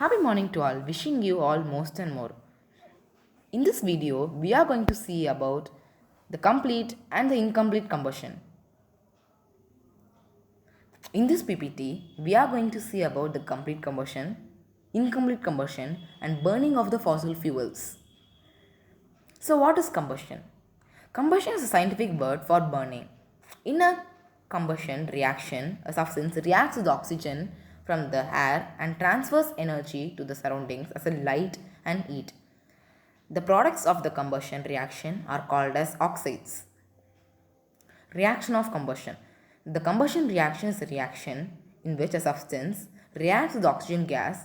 Happy morning to all, wishing you all most and more. In this video, we are going to see about the complete and the incomplete combustion. In this PPT, we are going to see about the complete combustion, incomplete combustion and burning of the fossil fuels. So what is combustion? Combustion is a scientific word for burning. In a combustion reaction, a substance reacts with oxygen from the air and transfers energy to the surroundings as a light and heat. The products of the combustion reaction are called as oxides. Reaction of combustion. The combustion reaction is a reaction in which a substance reacts with oxygen gas.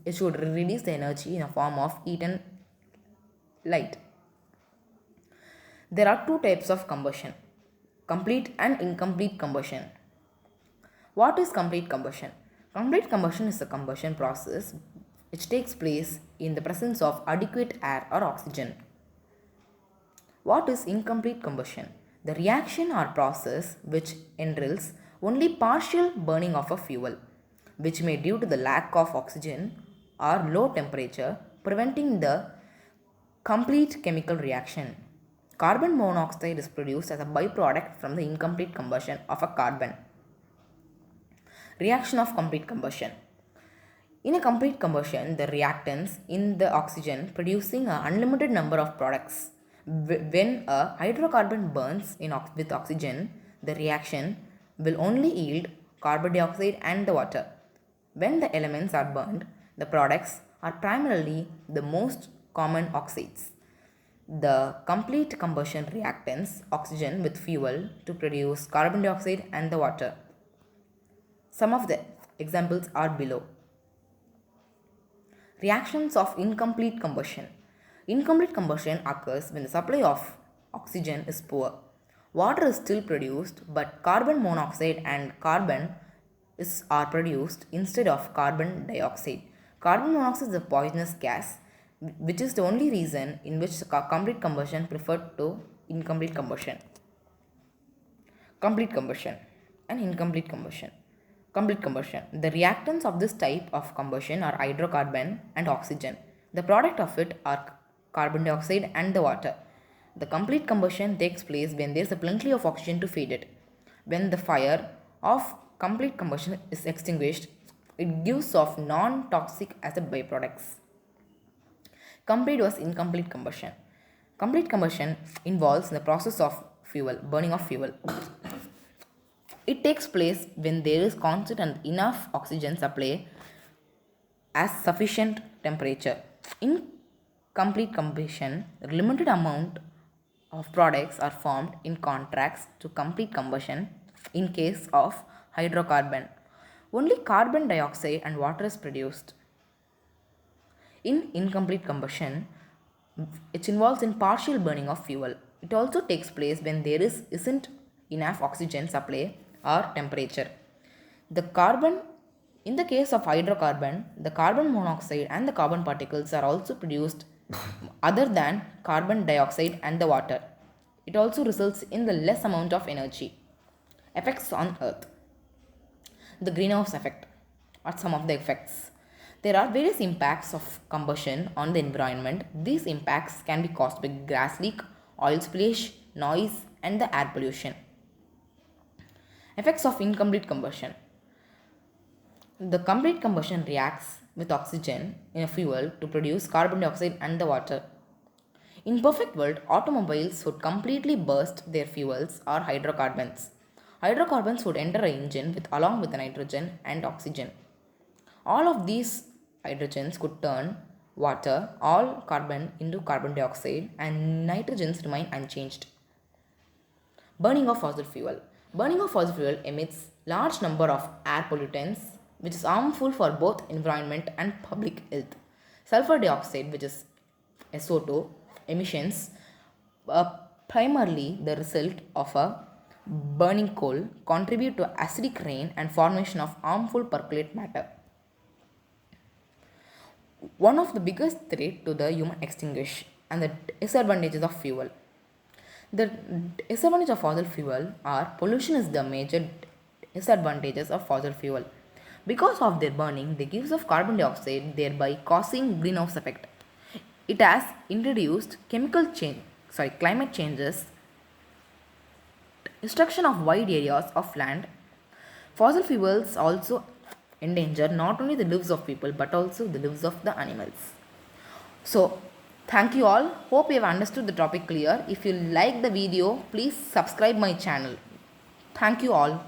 It should release the energy in a form of heat and light. There are two types of combustion, complete and incomplete combustion. What is complete combustion? Complete combustion is a combustion process which takes place in the presence of adequate air or oxygen. What is incomplete combustion? The reaction or process which entails only partial burning of a fuel, which may due to the lack of oxygen or low temperature, preventing the complete chemical reaction. Carbon monoxide is produced as a byproduct from the incomplete combustion of a carbon. Reaction of complete combustion. In a complete combustion, the reactants in the oxygen producing an unlimited number of products. When a hydrocarbon burns with oxygen, the reaction will only yield carbon dioxide and the water. When the elements are burned, the products are primarily the most common oxides. The complete combustion reactants oxygen with fuel to produce carbon dioxide and the water. Some of the examples are below. Reactions of incomplete combustion. Incomplete combustion occurs when the supply of oxygen is poor. Water is still produced, but carbon monoxide and carbon are produced instead of carbon dioxide. Carbon monoxide is a poisonous gas, which is the only reason in which complete combustion preferred to incomplete combustion. Complete combustion and incomplete combustion. Complete combustion. The reactants of this type of combustion are hydrocarbon and oxygen. The product of it are carbon dioxide and the water. The complete combustion takes place when there is plenty of oxygen to feed it. When the fire of complete combustion is extinguished, it gives off non-toxic as a byproducts. Complete was incomplete combustion. Complete combustion involves the process of burning of fuel. It takes place when there is constant and enough oxygen supply as sufficient temperature. In complete combustion, a limited amount of products are formed in contrast to complete combustion in case of hydrocarbon. Only carbon dioxide and water is produced. In incomplete combustion, it involves in partial burning of fuel. It also takes place when there isn't enough oxygen supply or temperature. In the case of hydrocarbon, the carbon monoxide and the carbon particles are also produced other than carbon dioxide and the water. It also results in the less amount of energy. Effects on Earth. The greenhouse effect are some of the effects. There are various impacts of combustion on the environment. These impacts can be caused by gas leak, oil spillage, noise, and the air pollution. Effects of incomplete combustion. The complete combustion reacts with oxygen in a fuel to produce carbon dioxide and the water. In perfect world, automobiles would completely burst their fuels or hydrocarbons. Hydrocarbons would enter an engine along with the nitrogen and oxygen. All of these hydrogens could turn water, all carbon into carbon dioxide, and nitrogens remain unchanged. Burning of fossil fuel. Burning of fossil fuel emits large number of air pollutants which is harmful for both environment and public health. Sulfur dioxide, which is SO2 emissions, are primarily the result of a burning coal, contribute to acidic rain and formation of harmful percolate matter. One of the biggest threat to the human extinction and the disadvantages of fuel. The disadvantage of fossil fuel are pollution is the major disadvantages of fossil fuel. Because of their burning, they gives off carbon dioxide, thereby causing greenhouse effect. It has introduced climate changes, destruction of wide areas of land. Fossil fuels also endanger not only the lives of people but also the lives of the animals. So, thank you all. Hope you have understood the topic clear. If you like the video, please subscribe my channel. Thank you all.